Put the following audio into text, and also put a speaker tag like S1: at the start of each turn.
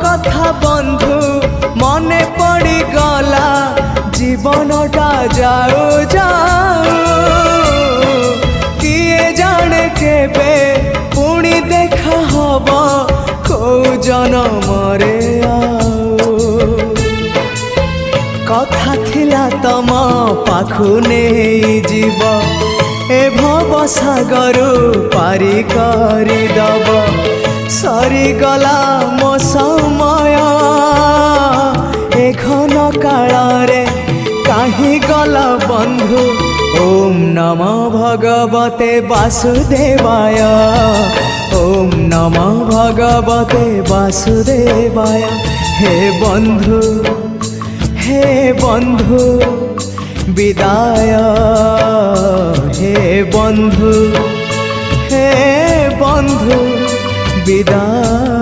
S1: কথা বন্ধু মনে পড়ি গলা জীবনটা যাও যাও কিয়ে জানে কেবে পুଣି দেখা হব কৌ জনমরে কথা थिला तम पाखु नहीं जीव ए भव सागर पारी करी दब सरी गला मो समय ए घन काल रे काहीं गला बंधु ओम नमो भगवते वासुदेवाय ओम नमो भगवते वासुदेवाय हे बंधु विदाय हे बंधु विदाय।